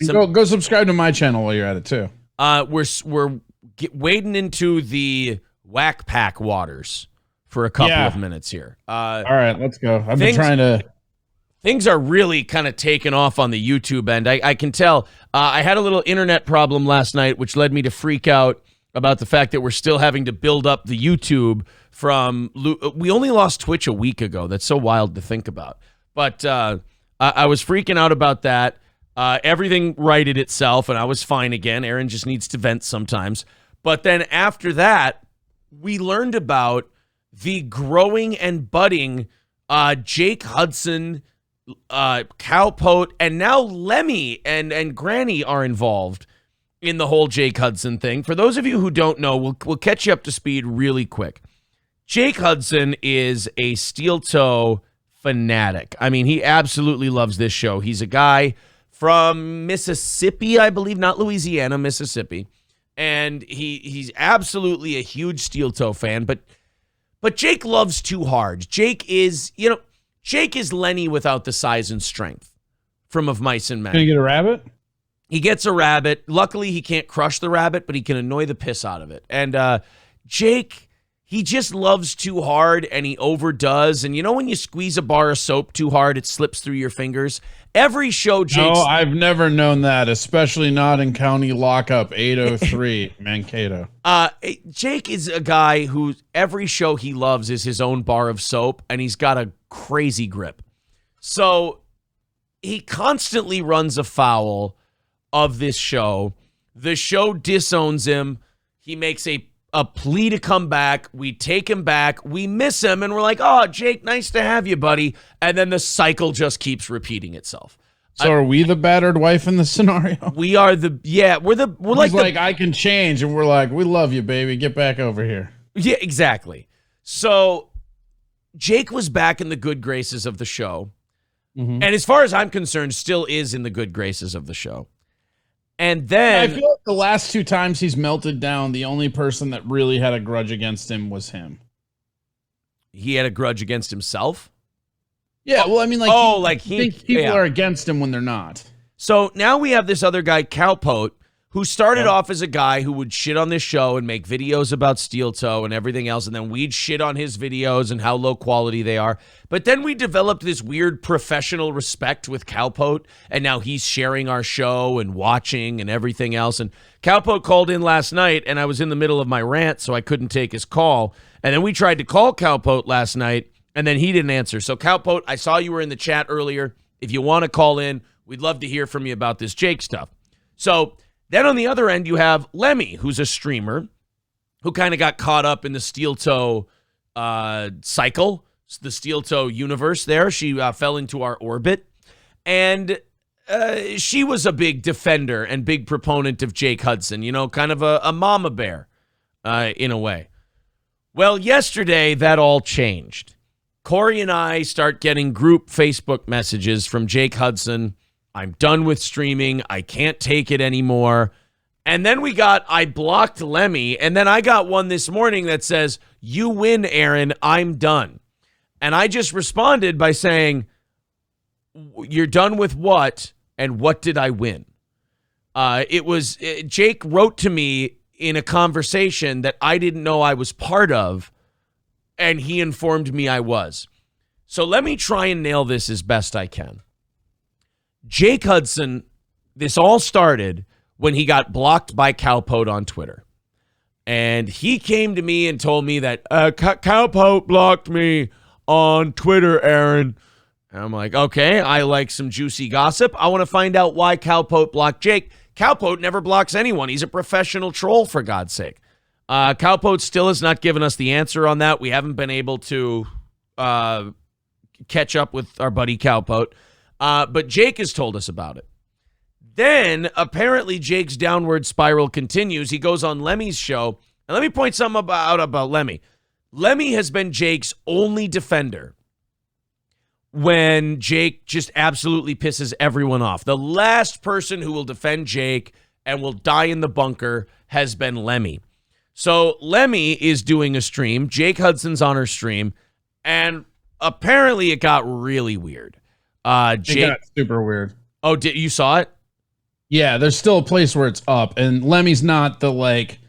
Go subscribe to my channel while you're at it too. We're wading into the whack pack waters for a couple of minutes here. All right, let's go. I've been trying to. Things are really kind of taking off on the YouTube end. I can tell. I had a little internet problem last night, which led me to freak out about the fact that we're still having to build up the YouTube from. We only lost Twitch a week ago. That's so wild to think about. But I was freaking out about that. Everything righted itself, and I was fine again. Aaron just needs to vent sometimes. But then after that, we learned about the growing and budding Jake Hudson, Cowpote, and now Lemmy and Granny are involved in the whole Jake Hudson thing. For those of you who don't know, we'll catch you up to speed really quick. Jake Hudson is a steel toe fanatic. I mean, he absolutely loves this show. He's a guy from Mississippi, I believe, not Louisiana, Mississippi. And he's absolutely a huge steel toe fan, but Jake loves too hard. Jake is Lenny without the size and strength from Of Mice and Men. Can you get a rabbit? He gets a rabbit. Luckily, he can't crush the rabbit, but he can annoy the piss out of it. And Jake, he just loves too hard, and he overdoes. And you know when you squeeze a bar of soap too hard, it slips through your fingers? Every show, Jake. No, I've never known that, especially not in County Lockup 803, Mankato. Jake is a guy who every show he loves is his own bar of soap, and he's got a crazy grip. So he constantly runs afoul of this show. The show disowns him. He makes a plea to come back. We take him back. We miss him, and we're like, "Oh, Jake, nice to have you, buddy." And then the cycle just keeps repeating itself. So are we the battered wife in the scenario? We are we're like I can change, and we're like, "We love you, baby. Get back over here." Yeah, exactly. So Jake was back in the good graces of the show, and as far as I'm concerned, still is in the good graces of the show. And then I feel like the last two times he's melted down, the only person that really had a grudge against him was him. He had a grudge against himself? Yeah, well, I mean, like, people are against him when they're not. So now we have this other guy, Cowpote, who started off as a guy who would shit on this show and make videos about steel toe and everything else, and then we'd shit on his videos and how low quality they are. But then we developed this weird professional respect with Cowpote, and now he's sharing our show and watching and everything else. And Cowpote called in last night, and I was in the middle of my rant, so I couldn't take his call. And then we tried to call Cowpote last night, and then he didn't answer. So Cowpote, I saw you were in the chat earlier. If you want to call in, we'd love to hear from you about this Jake stuff. So then on the other end, you have Lemmy, who's a streamer who kind of got caught up in the steel toe cycle, the steel toe universe there. She fell into our orbit. And she was a big defender and big proponent of Jake Hudson, kind of a mama bear in a way. Well, yesterday, that all changed. Corey and I start getting group Facebook messages from Jake Hudson. I'm done with streaming. I can't take it anymore. And then I blocked Lemmy, and then I got one this morning that says, "You win, Aaron. I'm done." And I just responded by saying, "You're done with what, and what did I win?" Jake wrote to me in a conversation that I didn't know I was part of, and he informed me I was. So let me try and nail this as best I can. Jake Hudson, this all started when he got blocked by Cowpote on Twitter. And he came to me and told me that Cowpote blocked me on Twitter, Aaron. And I'm like, okay, I like some juicy gossip. I want to find out why Cowpote blocked Jake. Cowpote never blocks anyone. He's a professional troll, for God's sake. Cowpote still has not given us the answer on that. We haven't been able to catch up with our buddy Cowpote. But Jake has told us about it. Then, apparently, Jake's downward spiral continues. He goes on Lemmy's show. And let me point something out about Lemmy. Lemmy has been Jake's only defender when Jake just absolutely pisses everyone off. The last person who will defend Jake and will die in the bunker has been Lemmy. So Lemmy is doing a stream. Jake Hudson's on her stream. And apparently it got really weird. It got super weird. Oh, you saw it? Yeah, there's still a place where it's up, and Lemmy's not the like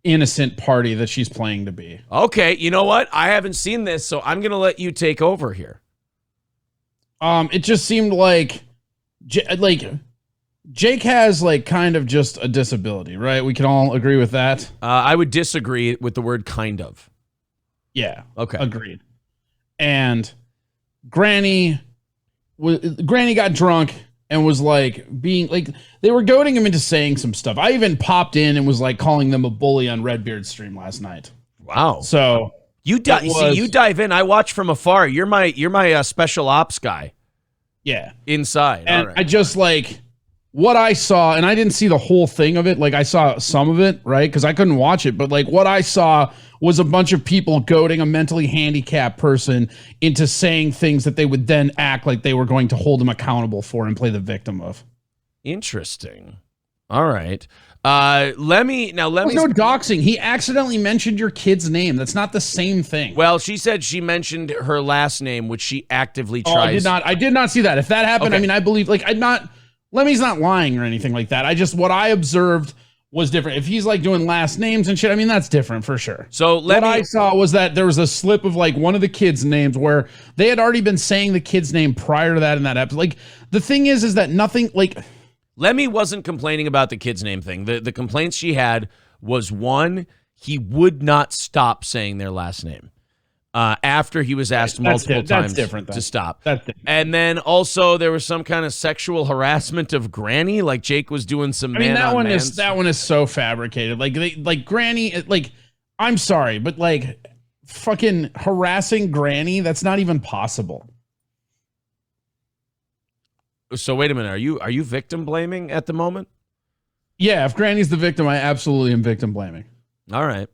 innocent party that she's playing to be. Okay, you know what? I haven't seen this, so I'm gonna let you take over here. It just seemed like Jake has like kind of just a disability, right? We can all agree with that. I would disagree with the word kind of. Yeah. Okay. Agreed. And Granny got drunk and was like being like, they were goading him into saying some stuff. I even popped in and was like calling them a bully on Redbeard's stream last night. Wow. So you dive in. I watch from afar. You're my special ops guy. Yeah. Inside. And all right. I just like what I saw, and I didn't see the whole thing of it. Like I saw some of it, right? Because I couldn't watch it. But like what I saw was a bunch of people goading a mentally handicapped person into saying things that they would then act like they were going to hold him accountable for and play the victim of. Interesting. All right. Lemmy. Now, Lemmy's no doxing. He accidentally mentioned your kid's name. That's not the same thing. Well, she said she mentioned her last name, which she actively tries. I did not see that. If that happened, okay. I mean, I believe like Lemmy's not lying or anything like that. What I observed was different. If he's like doing last names and shit, I mean, that's different for sure. So what I saw was that there was a slip of like one of the kids' names where they had already been saying the kid's name prior to that in that episode. Like the thing is that nothing like Lemmy wasn't complaining about the kid's name thing. The complaints she had was one, he would not stop saying their last name. After he was asked multiple times to stop. And then also there was some kind of sexual harassment of Granny, like Jake was doing some that one is so fabricated. Like Granny, like I'm sorry, but like fucking harassing Granny, that's not even possible. So wait a minute, are you victim blaming at the moment? Yeah, if Granny's the victim, I absolutely am victim blaming. All right.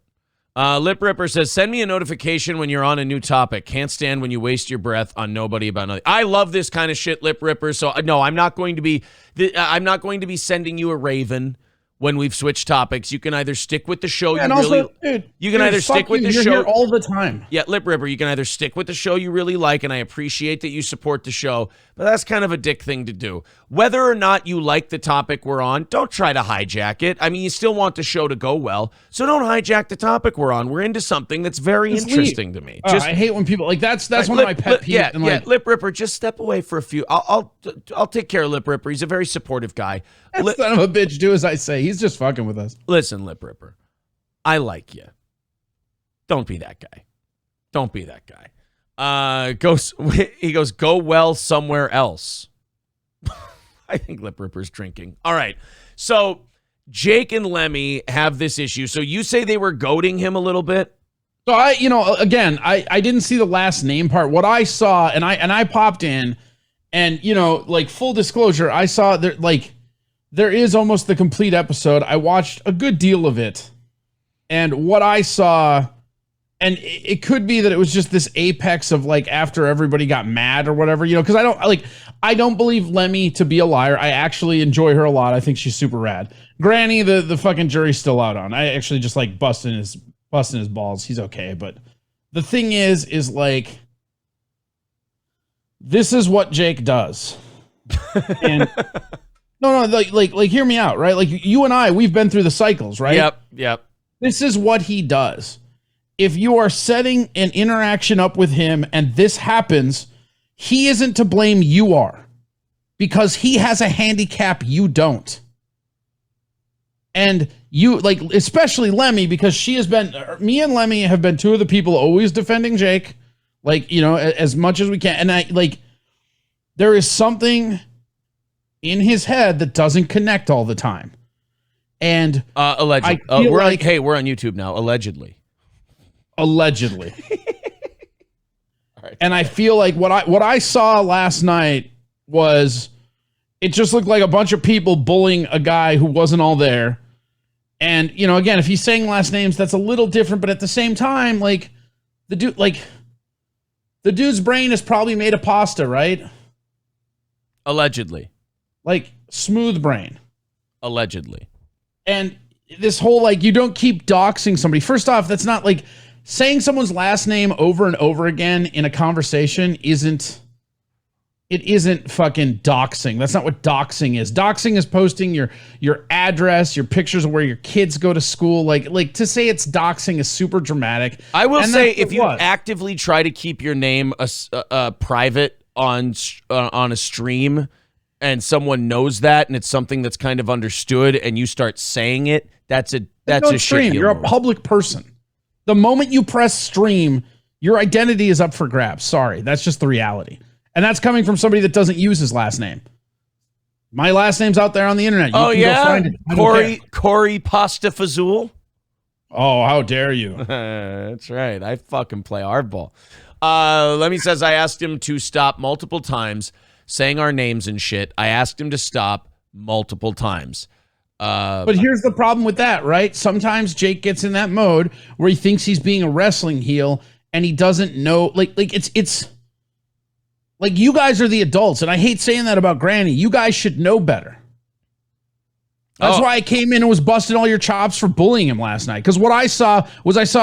Lip Ripper says, send me a notification when you're on a new topic. Can't stand when you waste your breath on nobody about nothing. I love this kind of shit, Lip Ripper. So no, I'm not going to be sending you a raven when we've switched topics. You can either stick with the show stick with the show here all the time. Yeah, Lip Ripper, you can either stick with the show you really like, and I appreciate that you support the show, but that's kind of a dick thing to do. Whether or not you like the topic we're on, don't try to hijack it. I mean, you still want the show to go well, so don't hijack the topic we're on. We're into something that's very interesting to me. I hate when people like that's one of my pet peeves. Yeah, Lip Ripper, just step away for a few. I'll take care of Lip Ripper. He's a very supportive guy. Son of a bitch, do as I say. He's just fucking with us. Listen, Lip Ripper, I like you. Don't be that guy. Don't be that guy. He goes, go well somewhere else. I think Lip Ripper's drinking. All right. So Jake and Lemmy have this issue. So you say they were goading him a little bit? So I didn't see the last name part. What I saw, and I popped in, and like full disclosure, I saw there is almost the complete episode. I watched a good deal of it. And what I saw, and it could be that it was just this apex of like after everybody got mad or whatever, because I don't believe Lemmy to be a liar. I actually enjoy her a lot. I think she's super rad. Granny, the fucking jury's still out on. I actually just like busting his balls. He's okay. But the thing is like, this is what Jake does. And no, like hear me out, right? Like you and I, we've been through the cycles, right? Yep. This is what he does. If you are setting an interaction up with him and this happens, he isn't to blame, you are. Because he has a handicap you don't. And you, like, especially Lemmy, because me and Lemmy have been two of the people always defending Jake, like, as much as we can. And there is something in his head that doesn't connect all the time. And allegedly, we're on YouTube now. Allegedly. All right. And I feel like what I saw last night was it just looked like a bunch of people bullying a guy who wasn't all there. And again, if he's saying last names, that's a little different. But at the same time, like the dude's brain is probably made of pasta, right? Allegedly. Like smooth brain. Allegedly. And this whole, like, you don't keep doxing somebody. First off, that's not like saying someone's last name over and over again in a conversation isn't it isn't fucking doxing. That's not what doxing is. Doxing is posting your address, your pictures of where your kids go to school. Like to say it's doxing is super dramatic. I will say, if you actively try to keep your name private on a stream, and someone knows that, and it's something that's kind of understood, and you start saying it, that's a stream. You're a public person. The moment you press stream, your identity is up for grabs. Sorry, that's just the reality. And that's coming from somebody that doesn't use his last name. My last name's out there on the internet. You can go find it. Corey Pastafazool. Oh, how dare you? That's right. I fucking play hardball. Lemmy says I asked him to stop multiple times saying our names and shit. I asked him to stop multiple times. But here's the problem with that, right? Sometimes Jake gets in that mode where he thinks he's being a wrestling heel and he doesn't know. Like it's like, you guys are the adults, and I hate saying that about Granny. You guys should know better. That's why I came in and was busting all your chops for bullying him last night. Because what I saw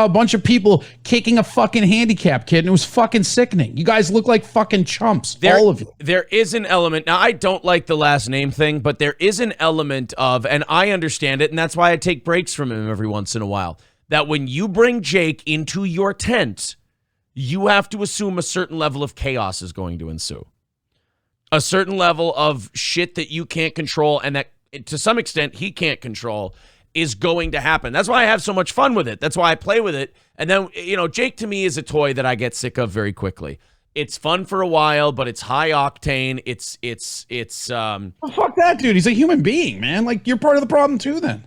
a bunch of people kicking a fucking handicap kid, and it was fucking sickening. You guys look like fucking chumps, all of you. There is an element. Now, I don't like the last name thing, but there is an element of, and I understand it, and that's why I take breaks from him every once in a while, that when you bring Jake into your tent, you have to assume a certain level of chaos is going to ensue. A certain level of shit that you can't control and that, to some extent, he can't control is going to happen. That's why I have so much fun with it. That's why I play with it. And then, Jake to me is a toy that I get sick of very quickly. It's fun for a while, but it's high octane. Well, fuck that dude. He's a human being, man. Like, you're part of the problem too then.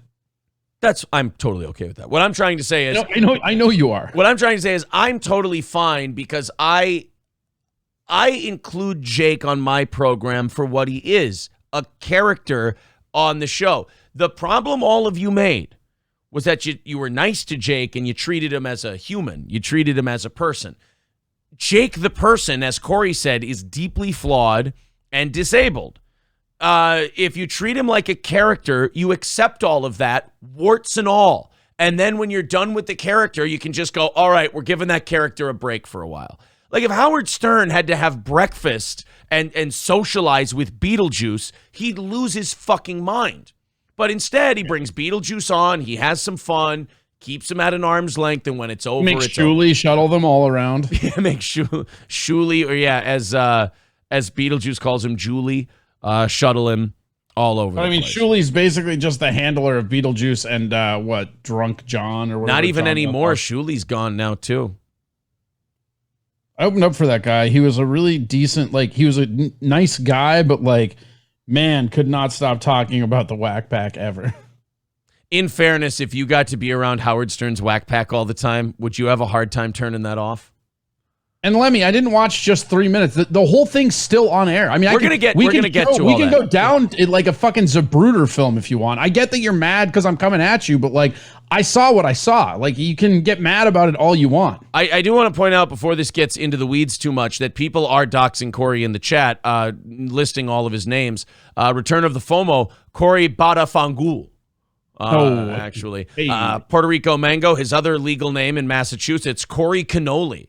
I'm totally okay with that. What I'm trying to say is, I know you are. What I'm trying to say is, I'm totally fine because I include Jake on my program for what he is, a character on the show. The problem all of you made was that you were nice to Jake and you treated him as a human. You treated him as a person. Jake, the person, as Corey said, is deeply flawed and disabled. If you treat him like a character, you accept all of that, warts and all. And then when you're done with the character, you can just go, all right, we're giving that character a break for a while. Like if Howard Stern had to have breakfast and socialize with Beetlejuice, he'd lose his fucking mind. But instead, he brings Beetlejuice on, he has some fun, keeps him at an arm's length, and when it's over, makes Shuley shuttle them all around. Yeah, makes Shuley, or as Beetlejuice calls him, Julie, shuttle him all over. I mean, place. Shuley's basically just the handler of Beetlejuice and Drunk John or whatever. Not even anymore. Shuley's gone now too. I opened up for that guy. He was a really decent, he was a nice guy, but man, could not stop talking about the Whack Pack ever. In fairness, if you got to be around Howard Stern's Whack Pack all the time, would you have a hard time turning that off? And Lemmy, I didn't watch just 3 minutes. The whole thing's still on air. I mean, we can go down like a fucking Zapruder film if you want. I get that you're mad because I'm coming at you, but I saw what I saw. You can get mad about it all you want. I do want to point out before this gets into the weeds too much that people are doxing Corey in the chat, listing all of his names. Return of the FOMO, Corey Badafangul. Actually. Hey. Puerto Rico Mango, his other legal name in Massachusetts, Corey Cannoli.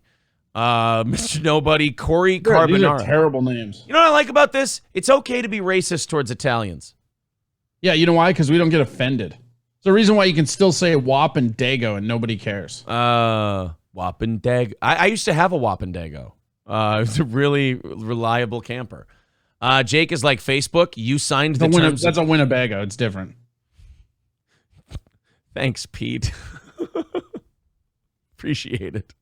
Mr. Nobody, Corey Carbonara. These are terrible names. You know what I like about this? It's okay to be racist towards Italians. Yeah, you know why? Because we don't get offended. It's the reason why you can still say Wap and Dago and nobody cares. Wap and Dago. I used to have a Wap and Dago. It was a really reliable camper. Jake is like Facebook. You signed the terms. That's a Winnebago. It's different. Thanks, Pete. Appreciate it.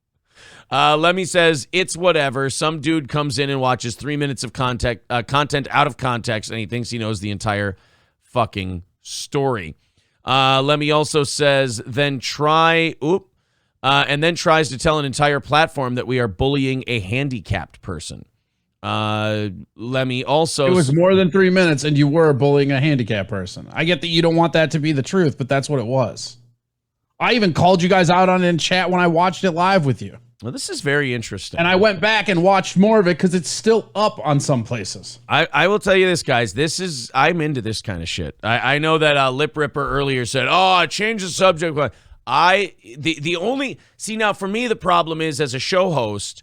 Lemmy says, it's whatever. Some dude comes in and watches 3 minutes of content out of context, and he thinks he knows the entire fucking story. Lemmy also says, then tries to tell an entire platform that we are bullying a handicapped person. Lemmy also... It was more than 3 minutes, and you were bullying a handicapped person. I get that you don't want that to be the truth, but that's what it was. I even called you guys out on it in chat when I watched it live with you. Well, this is very interesting. And I went back and watched more of it because it's still up on some places. I will tell you this, guys. I'm into this kind of shit. I know that Lip Ripper earlier said, I changed the subject. Now for me, the problem is as a show host,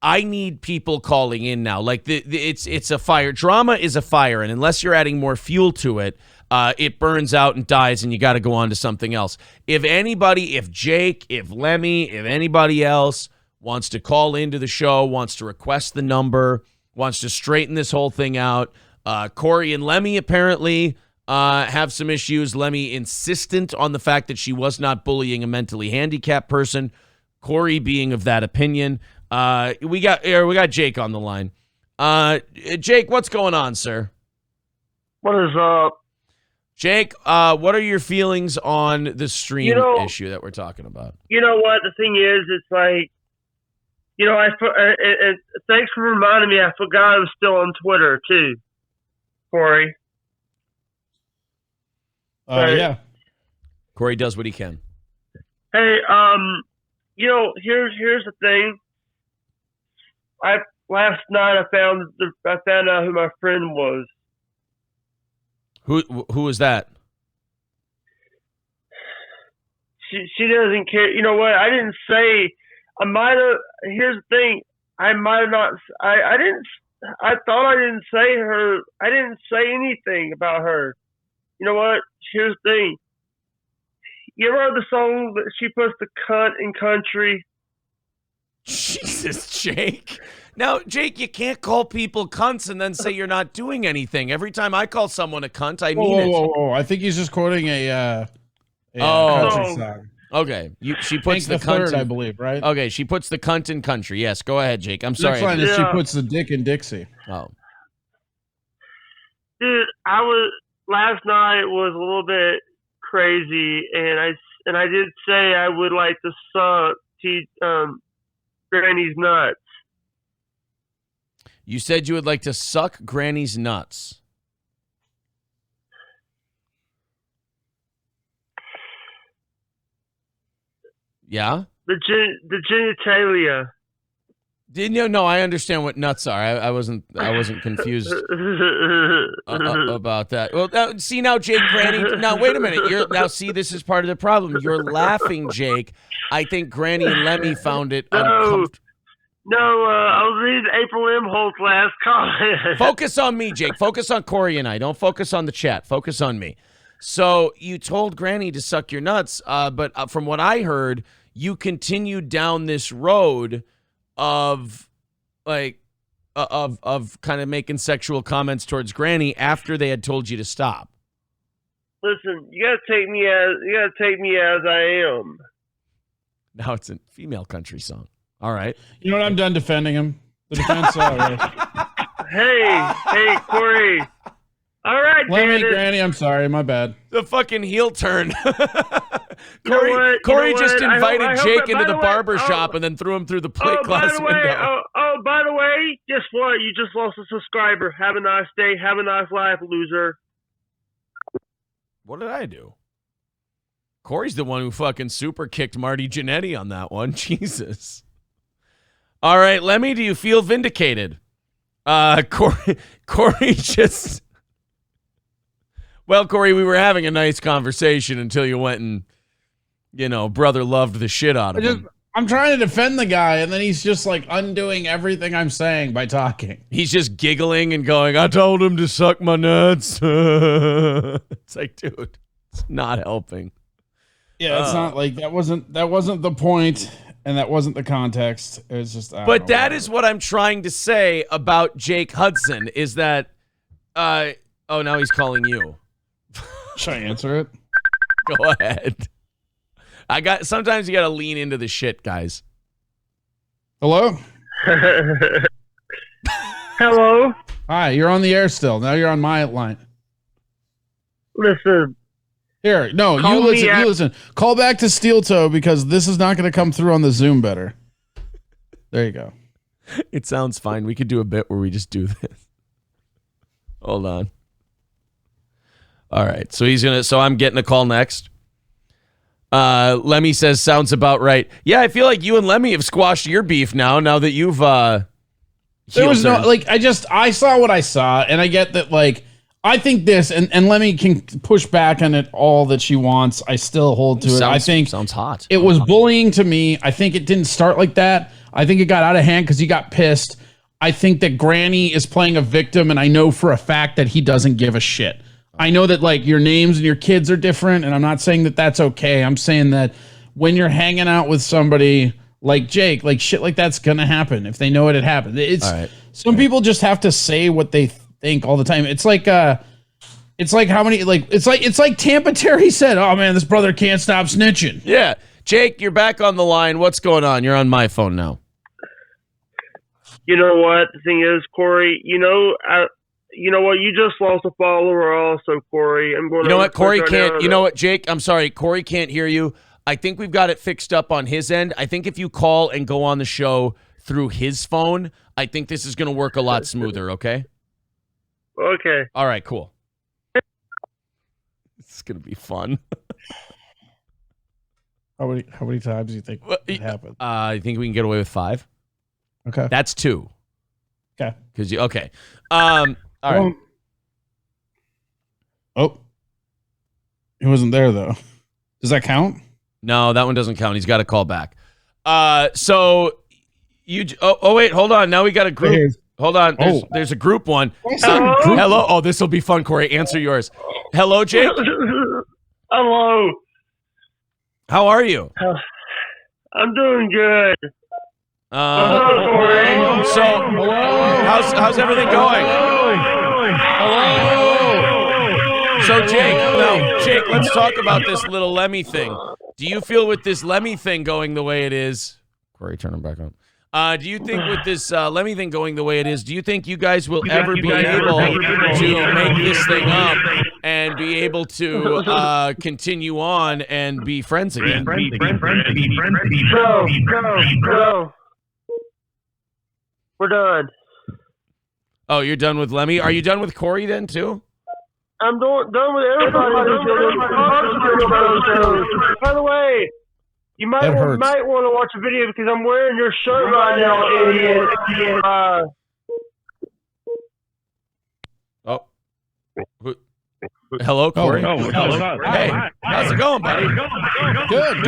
I need people calling in now. Like it's a fire. Drama is a fire, and unless you're adding more fuel to it, it burns out and dies, and you got to go on to something else. If Jake, if Lemmy, if anybody else wants to call into the show, wants to request the number, wants to straighten this whole thing out, Corey and Lemmy apparently have some issues. Lemmy insistent on the fact that she was not bullying a mentally handicapped person. Corey being of that opinion. We got Jake on the line. Jake, what's going on, sir? What is up? Jake, what are your feelings on the stream issue that we're talking about? You know what? The thing is, it's like, thanks for reminding me. I forgot I was still on Twitter, too, Corey. Yeah. Corey does what he can. Hey, here's the thing. Last night I found out who my friend was. Who is that? She doesn't care. You know what? I didn't say. I might have. Here's the thing. I might have not. I didn't. I thought I didn't say her. I didn't say anything about her. You know what? Here's the thing. You ever heard the song that she puts the cunt in country? Jesus, Jake. Now, Jake, you can't call people cunts and then say you're not doing anything. Every time I call someone a cunt, I mean it. Whoa. I think he's just quoting a country song. Okay. She puts the cunt third, I believe, right? Okay, she puts the cunt in country. Yes, go ahead, Jake. I'm sorry. Next line is she puts the dick in Dixie. Oh. Dude, last night was a little bit crazy, and I did say I would like to suck Granny's nuts. You said you would like to suck Granny's nuts. Yeah? The genitalia. Didn't you? No, I understand what nuts are. I wasn't confused about that. Well, see now, Jake, Granny. Now wait a minute. See, this is part of the problem. You're laughing, Jake. I think Granny and Lemmy found it uncomfortable. No, I was reading April M. Holt's last comment. Focus on me, Jake. Focus on Corey and I. Don't focus on the chat. Focus on me. So you told Granny to suck your nuts, but from what I heard, you continued down this road of kind of making sexual comments towards Granny after they had told you to stop. Listen, you gotta take me as I am. Now it's a female country song. All right. You know what? I'm done defending him. The defense. Hey, Corey. All right, Lemmy, Granny, I'm sorry. My bad. The fucking heel turn. Corey just invited Jake into the barber shop and then threw him through the plate glass window. By the way, guess what? You just lost a subscriber. Have a nice day. Have a nice life, loser. What did I do? Corey's the one who fucking super kicked Marty Jannetty on that one. Jesus. All right, Lemmy, do you feel vindicated? Corey just... Well, Corey, we were having a nice conversation until you went and, brother loved the shit out of him. I'm trying to defend the guy, and then he's just like undoing everything I'm saying by talking. He's just giggling and going, I told him to suck my nuts. It's like, dude, it's not helping. Yeah, it's not like that wasn't the point, and that wasn't the context. It was just. But that is what I'm trying to say about Jake Hudson is that. Now he's calling you. Should I answer it? Go ahead. Sometimes you got to lean into the shit, guys. Hello? Hello? Hi, you're on the air still. Now you're on my line. Listen. Here, no, you listen. Call back to Steel Toe because this is not going to come through on the Zoom better. There you go. It sounds fine. We could do a bit where we just do this. Hold on. All right. So I'm getting a call next. Lemmy says, sounds about right. Yeah, I feel like you and Lemmy have squashed your beef now that you've there was no I saw what I saw, and I get that I think this and Lemmy can push back on it all that she wants. I still hold to it. I think sounds hot. It was bullying to me. I think it didn't start like that. I think it got out of hand because he got pissed. I think that Granny is playing a victim, and I know for a fact that he doesn't give a shit. I know that like your names and your kids are different, and I'm not saying that that's okay. I'm saying that when you're hanging out with somebody like Jake, like shit like that's gonna happen if they know it happened. It's some people just have to say what they think all the time. It's like how many it's like Tampa Terry said, "Oh man, this brother can't stop snitching." Yeah, Jake, you're back on the line. What's going on? You're on my phone now. You know what? The thing is, Corey, you know what? You just lost a follower also, Corey. I'm going. You know what? Corey can't. You know what, Jake? I'm sorry. Corey can't hear you. I think we've got it fixed up on his end. I think if you call and go on the show through his phone, I think this is going to work a lot smoother, okay? Okay. All right, cool. This is going to be fun. How many times do you think it happened? I think we can get away with 5. Okay. That's 2. Okay. Because okay. All right. Oh. He wasn't there though. Does that count? No, that one doesn't count. He's got to call back. So you wait, hold on. Now we got a group. Hold on. There's a group one. Hello. Oh, this will be fun, Corey. Answer yours. Hello, Jake. Hello. How are you? I'm doing good. Hello, Corey. So, how's everything going? Hello. So, Jake, let's talk about this little Lemmy thing. Do you feel with this Lemmy thing going the way it is? Corey, turn him back on. Do you think with this Lemmy thing going the way it is, do you think you guys will ever be able to make this thing up and be able to continue on and be friends again? No. We're done. Oh, you're done with Lemmy? Are you done with Corey then, too? I'm done with everybody. By the way, you might want to watch a video because I'm wearing your shirt right now, idiot. Hello, Corey. Hey, how's it going, buddy? Good.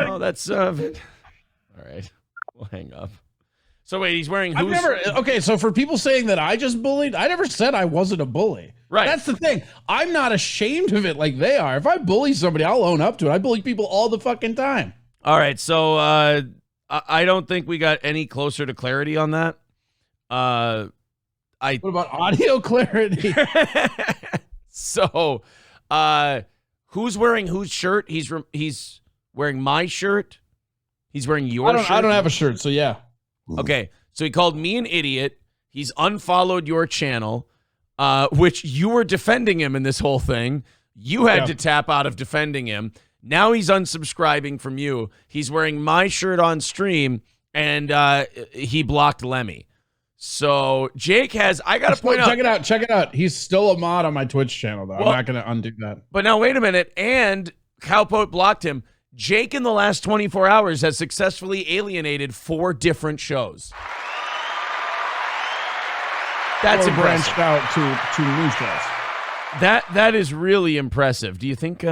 Oh, that's all right. We'll hang up. So wait, he's wearing who's? Okay, so for people saying that I just bullied, I never said I wasn't a bully. Right. That's the thing. I'm not ashamed of it like they are. If I bully somebody, I'll own up to it. I bully people all the fucking time. All right, so I don't think we got any closer to clarity on that. What about audio clarity? So, who's wearing whose shirt? He's wearing my shirt. He's wearing your shirt. I don't have a shirt, so yeah. Okay, so he called me an idiot. He's unfollowed your channel, which you were defending him in this whole thing. You had to tap out of defending him. Now he's unsubscribing from you. He's wearing my shirt on stream, and he blocked Lemmy. So Jake has, I got to point out. Check it out. He's still a mod on my Twitch channel, though. Well, I'm not going to undo that. But now, wait a minute. And Cowpote blocked him. Jake, in the last 24 hours, has successfully alienated 4 different shows. That's branched out to new shows. That is really impressive. Do you think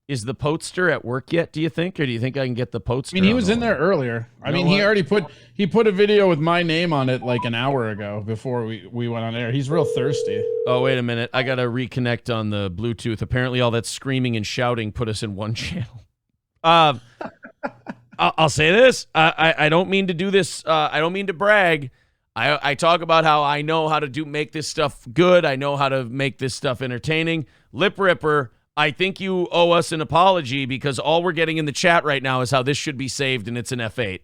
is the Potester at work yet? Do you think, or do you think I can get the Potester? I mean, he was in there earlier. I mean, he already put a video with my name on it like an hour ago before we went on air. He's real thirsty. Oh, wait a minute. I got to reconnect on the Bluetooth. Apparently, all that screaming and shouting put us in one channel. I'll say this. I don't mean to do this. I don't mean to brag. I talk about how I know how to make this stuff good. I know how to make this stuff entertaining. Lip Ripper, I think you owe us an apology because all we're getting in the chat right now is how this should be saved and it's an F8.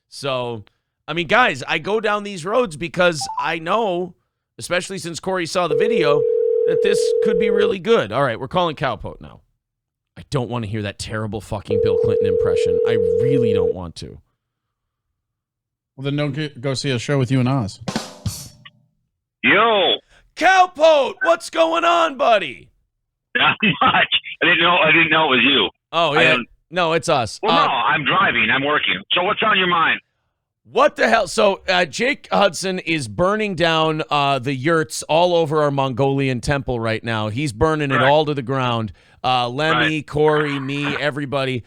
So, I mean, guys, I go down these roads because I know, especially since Corey saw the video, that this could be really good. All right, we're calling Cowpote now. I don't want to hear that terrible fucking Bill Clinton impression. I really don't want to. Well, then don't go see a show with you and Oz. Yo, Cowpote, what's going on, buddy? not much. I didn't know it was you. Oh yeah, no, it's us. Well, no, I'm driving. I'm working. So what's on your mind? What the hell? So Jake Hudson is burning down the yurts all over our Mongolian temple right now. He's burning it all to the ground. Lemmy, Corey, me, everybody.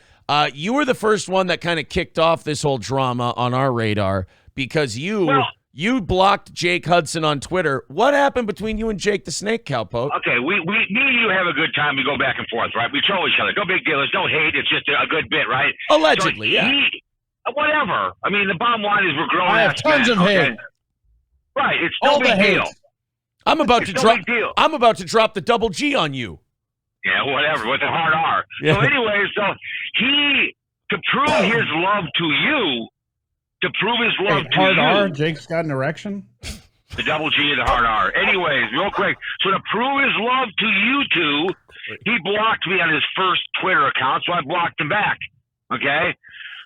You were the first one that kind of kicked off this whole drama on our radar because you blocked Jake Hudson on Twitter. What happened between you and Jake the Snake, Cowpote? Okay, me and you have a good time. We go back and forth, right? We troll each other. No big deal. There's no hate. It's just a good bit, right? Allegedly, so yeah. Whatever. I mean, the bottom line is we're grown. I have tons of hate. Right. It's no big deal. I'm about to drop the double G on you. Yeah, whatever, with a hard R. Yeah. So anyway, to prove his love to you, hard R, Jake's got an erection? The double G and the hard R. Anyways, real quick. So to prove his love to you two, he blocked me on his first Twitter account, so I blocked him back. Okay?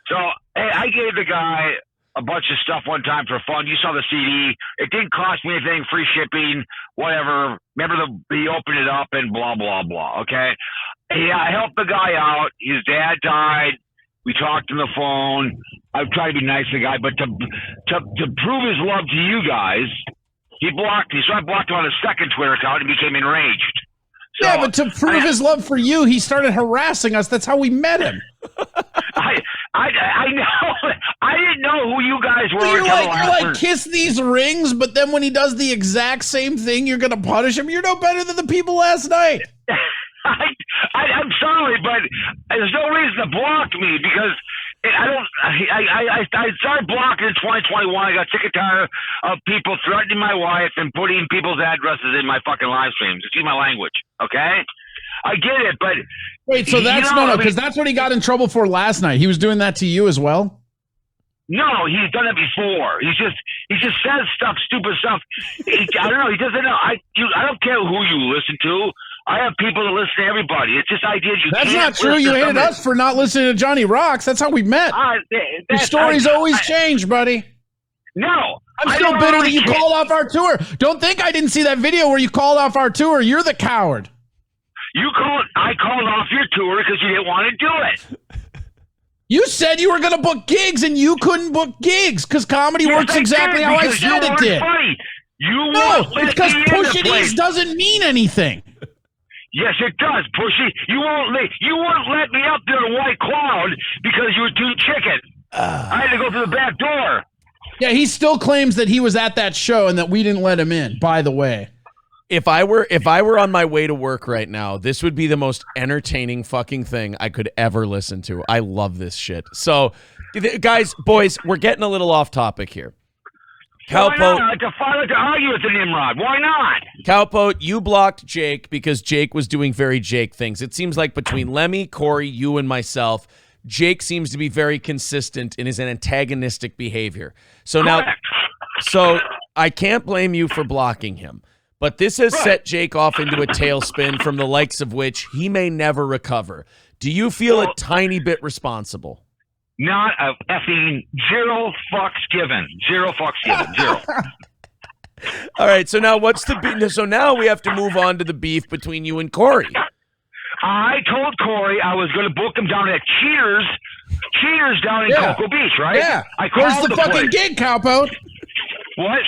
So, hey, I gave the guy a bunch of stuff one time for fun. You saw the CD. It didn't cost me anything, free shipping, whatever. Remember, he opened it up and blah, blah, blah, okay? Yeah, I helped the guy out. His dad died. We talked on the phone. I tried to be nice to the guy, but to prove his love to you guys, he blocked me. So I blocked him on his second Twitter account and became enraged. So, yeah, but to prove his love for you, he started harassing us. That's how we met him. I know. I didn't know who you guys were. You're like, kiss these rings, but then when he does the exact same thing, you're going to punish him. You're no better than the people last night. I'm sorry, but there's no reason to block me because I started blocking in 2021. I got sick and tired of people threatening my wife and putting people's addresses in my fucking live streams. Excuse my language, okay? I get it, but wait, so that's because that's what he got in trouble for last night. He was doing that to you as well? No, he's done it before. He just says stuff, stupid stuff. I don't know. He doesn't know. I don't care who you listen to. I have people that listen to everybody. It's just ideas you That's can't not true. You hated us for not listening to Johnny Rocks. That's how we met. Your stories always change, buddy. No. I'm still bitter that you called off our tour. Don't think I didn't see that video where you called off our tour. You're the coward. I called off your tour because you didn't want to do it. You said you were going to book gigs and you couldn't book gigs because comedy works exactly how I said it did. Funny. No, it's because push it ease doesn't mean anything. Yes, it does, Pushy. You won't let me up there to White Cloud because you were too chicken. I had to go through the back door. Yeah, he still claims that he was at that show and that we didn't let him in, by the way. If I were on my way to work right now, this would be the most entertaining fucking thing I could ever listen to. I love this shit. So, guys, boys, we're getting a little off topic here. Cowpote, why not? To argue with the Nimrod. Why not? Cowpote, you blocked Jake because Jake was doing very Jake things. It seems like between Lemmy, Corey, you, and myself, Jake seems to be very consistent in his antagonistic behavior. So I can't blame you for blocking him. But this has set Jake off into a tailspin from the likes of which he may never recover. Do you feel a tiny bit responsible? Not a effing zero fucks given. Zero fucks given. Zero. All right, so now so now we have to move on to the beef between you and Corey. I told Corey I was going to book him down at Cheaters down in Cocoa Beach, right? Yeah. Where's the fucking gig, Cowpote? What?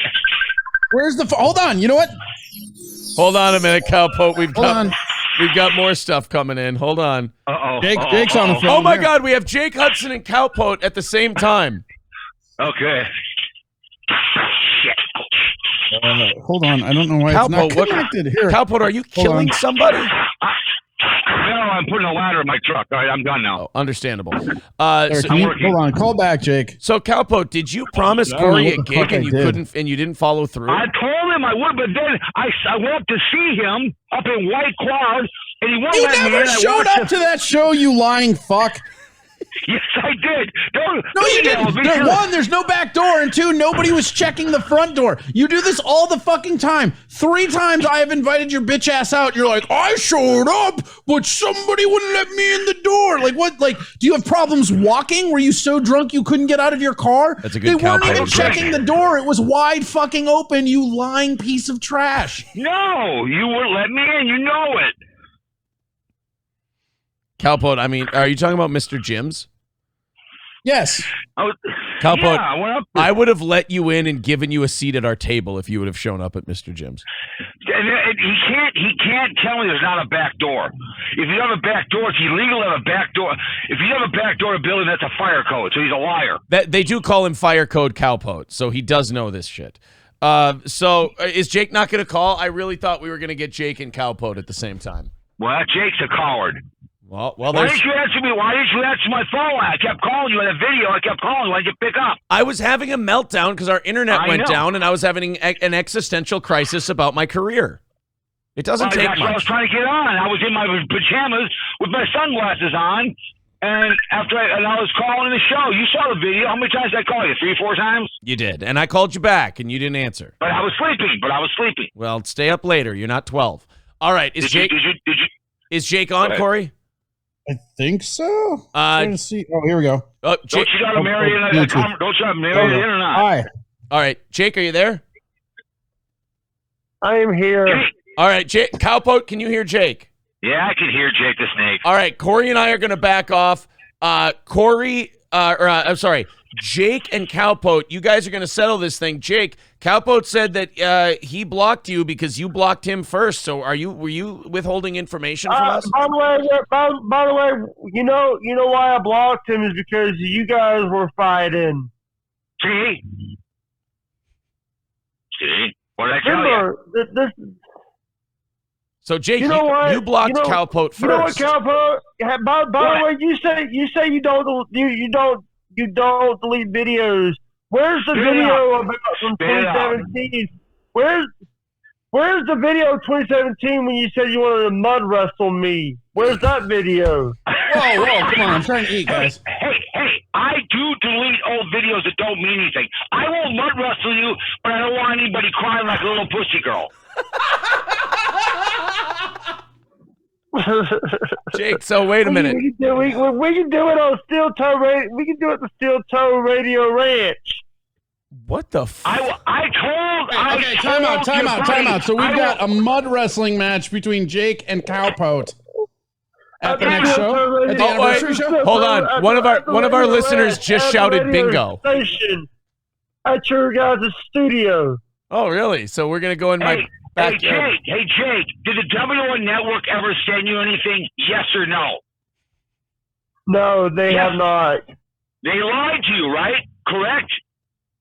Where's the hold on, you know what? Hold on a minute, Cowpote. We've got more stuff coming in. Hold on. Uh-oh. Jake's on the phone. Oh my God, we have Jake Hudson and Cowpote at the same time. Okay. Shit. Hold on. I don't know why it's not connected. Here. Cowpote, are you killing somebody? No, I'm putting a ladder in my truck. All right, I'm done now. Oh, understandable. Hold on. Call back, Jake. So, Cowpote, did you promise Corey a gig and you didn't follow through? I told him I would, but then I went up to see him up in White Cloud, and he won't let me in. You never showed up to that show, you lying fuck. Yes, I did. No, you didn't. One, there's no back door, and two, nobody was checking the front door. You do this all the fucking time. 3 times I have invited your bitch ass out. You're like, I showed up, but somebody wouldn't let me in the door. Like what? Like, do you have problems walking? Were you so drunk you couldn't get out of your car? That's a good. They weren't even checking the door. It was wide fucking open. You lying piece of trash. No, you wouldn't let me in. You know it. Cowpote, I mean, are you talking about Mr. Jim's? Yes. Cowpote, I would have let you in and given you a seat at our table if you would have shown up at Mr. Jim's. and he can't tell me there's not a back door. If you have a back door, it's illegal to have a back door. If you have a back door to a building, that's a fire code. So he's a liar. They do call him Fire Code Cowpote, so he does know this shit. So is Jake not going to call? I really thought we were going to get Jake and Cowpote at the same time. Well, Jake's a coward. Well, why didn't you answer me? Why didn't you answer my phone? I kept calling you in a video. I kept calling you. Why didn't you pick up? I was having a meltdown because our internet went down, and I was having an existential crisis about my career. It doesn't take much. I was trying to get on. I was in my pajamas with my sunglasses on, and I was calling the show. You saw the video. How many times did I call you? 3, 4 times? You did, and I called you back, and you didn't answer. But I was sleeping. Well, stay up later. You're not 12. All right. Is Jake on, Corey? I think so. Let's see. Oh, here we go. Don't you got to marry in or not? Hi. All right, Jake, are you there? I am here. All right, Jake. Cowpote, can you hear Jake? Yeah, I can hear Jake the Snake. All right, Corey and I are going to back off. Jake and Cowpote, you guys are going to settle this thing. Jake, Cowpote said that he blocked you because you blocked him first. So were you withholding information from us? By the way, you know why I blocked him is because you guys were fighting. See? What did I tell you? This. So Jake, you blocked Cowpote first. You know what, Cowpote? By the way, you say you don't delete videos. Where's the video from 2017? Where's the video of 2017 when you said you wanted to mud wrestle me? Where's that video? Whoa, come on. I'm trying to eat, guys. Hey, I do delete old videos that don't mean anything. I won't mud wrestle you, but I don't want anybody crying like a little pussy girl. Jake, so wait a minute. We can do it on Steel Toe Radio. We can do it at the Steel Toe Radio Ranch. What the time out. So we've got a mud wrestling match between Jake and Cowpote at the next show. At the anniversary show. Hold on. One of our listeners just shouted bingo. At your guys' studio. Oh, really? So we're gonna go in my backyard. Hey, Jake, did the W1 Network ever send you anything? Yes or no? No, they have not. They lied to you, right? Correct?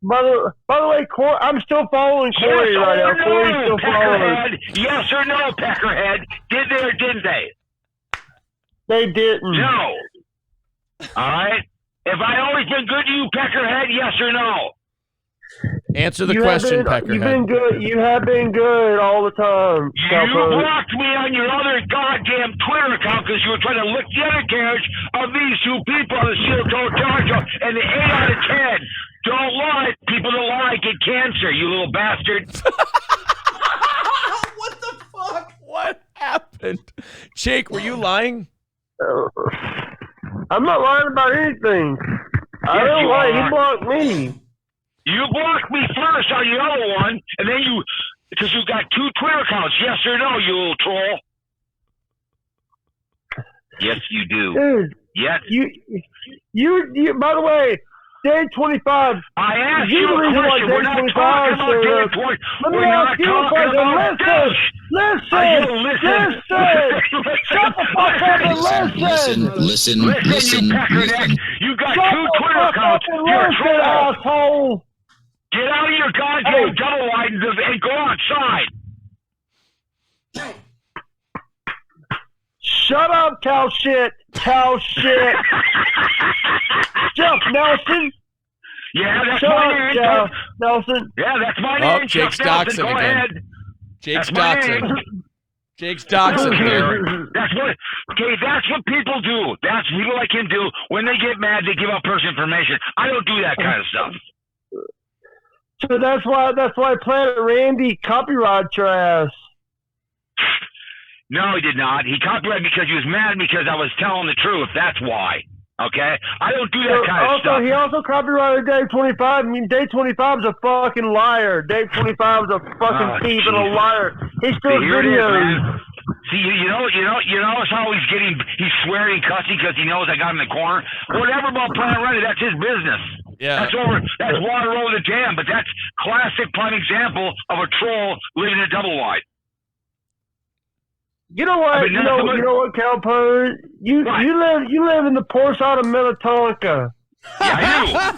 By the way, I'm still following Corey right now. Corey's still following. Yes or no, Peckerhead? Did they or didn't they? They didn't. No. All right? Have I always been good to you, Peckerhead? Yes or no? Answer the question, Peckerhead. You've been good. You have been good all the time. You blocked me on your other goddamn Twitter account because you were trying to lick the other carriage of these two people on the Steel Toe Talk Show, and the 8 out of 10. Don't lie. People that lie get cancer, you little bastard. What the fuck? What happened? Jake, were you lying? I'm not lying about anything. I don't lie. He blocked me. You blocked me first on your other one, and then because you got 2 Twitter accounts. Yes or no, you little troll? Yes, you do. Dude, yes. You. By the way, Day 25. I asked you a question. We're not talking about Day 20. Let me ask you a question. Listen. Shut the fuck up and listen. Listen, you peckerneck. You got 2 Twitter accounts. You're a troll. Asshole. Get out of your goddamn double wide and go outside. Shut up, cow shit. Jeff Nelson. Yeah, that's my name. Jeff Nelson. Yeah, that's my name. Oh, Jake's doxing Go again. ahead. Jake's doxing here. That's what people do. That's what people like him do. When they get mad, they give out personal information. I don't do that kind of stuff. So that's why Planet Randy copyrighted your ass. No, he did not. He copyrighted because he was mad because I was telling the truth. That's why. Okay? I don't do that kind of stuff. He also copyrighted Dave 25. I mean, Dave 25 is a fucking liar. Dave 25 is a fucking thief and a liar. He steals videos. See, you know how he's swearing, cussing because he knows I got him in the corner. Whatever about Planet Randy, that's his business. Yeah. That's water over the dam, but that's classic prime example of a troll living a double wide. You know what? You know what, Cowpote? You live in the poor side of Minnetonka. Yeah,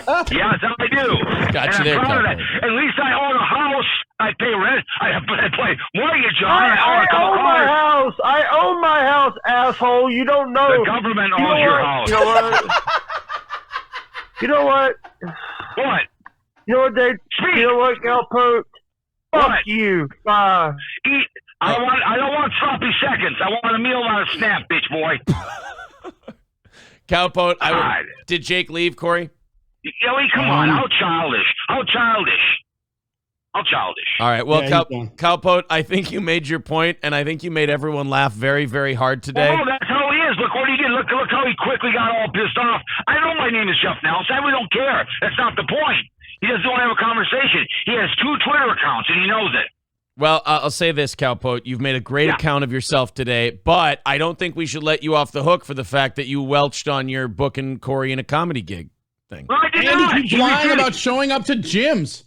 I do. Yes, I do. Got and you there, I'm proud of that. Cowpote. At least I own a house. I pay rent. I pay mortgage on it. I own my house. I own my house, asshole. You don't know. The government owns your house. You know what? You know what? What? You know what, Dave? You know what, Cowpote? Fuck What? you. Bye. I don't want sloppy seconds. I want a meal on a snap, bitch boy. Cowpote, God. did Jake leave, Corey? Joey, come on. How childish. How childish. How childish. All right. Well, Yeah, he's done. Cowpote, I think you made your point, and I think you made everyone laugh very, very hard today. Oh, that's how he is. Look what he did. Look how he quickly got all pissed off. I know my name is Jeff Nelson. I really don't care. That's not the point. He doesn't want to have a conversation. He has 2 Twitter accounts, and he knows it. Well, I'll say this, Cowpote. You've made a great account of yourself today, but I don't think we should let you off the hook for the fact that you welched on your booking Corey in a comedy gig thing. No, I did And not. he keeps lying about showing up to gyms.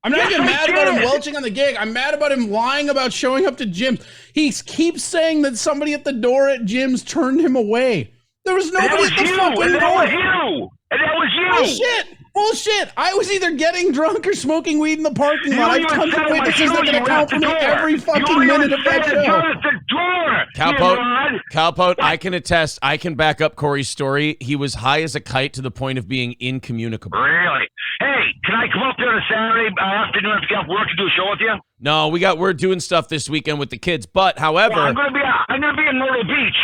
I'm not even mad about him welching on the gig. I'm mad about him lying about showing up to gyms. He keeps saying that somebody at the door at gyms turned him away. There was nobody at the fucking door. And that was you. And that was you. Bullshit. I was either getting drunk or smoking weed in the parking lot. I've come to witnesses that can account for me every fucking minute of that show. Cowpote, I can attest. I can back up Corey's story. He was high as a kite to the point of being incommunicable. Really? Hey, can I come up there on a Saturday afternoon if you have work to do a show with you? No, we're doing stuff this weekend with the kids. But however, I'm gonna be in Myrtle Beach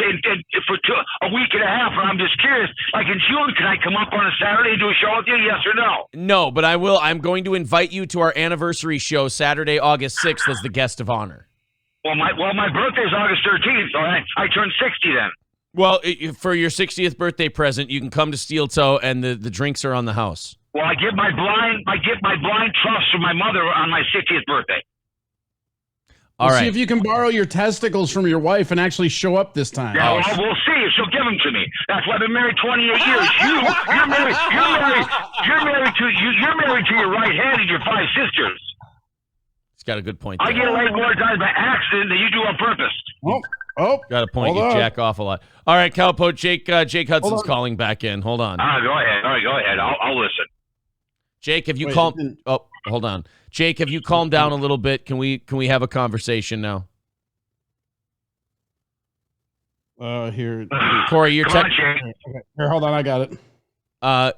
for a week and a half, and I'm just curious. Like in June, can I come up on a Saturday and do a show with you? Yes or no? No, but I will. I'm going to invite you to our anniversary show Saturday, August 6th, as the guest of honor. Well, my birthday's August 13th, so I turn 60 then. Well, for your 60th birthday present, you can come to Steel Toe, and the drinks are on the house. Well, I give my blind trust to my mother on my 60th birthday. All right. See if you can borrow your testicles from your wife and actually show up this time. Yeah, well, we'll see if she'll give them to me. That's why I've been married 28 years. You're married to your right hand and your 5 sisters. He's got a good point I there. get laid more times by accident than you do on purpose. Oh, Got a point. You Hold on. jack off a lot. All right, Cowpote. Jake Hudson's calling back in. Hold on. Go ahead. All right, go ahead. I'll listen. Jake, have you Wait, calmed? Oh, hold on. Jake, have you calmed down a little bit? Can we have a conversation now? Here. Corey, you're Come on, Jake. Okay. Here, hold on. I got it.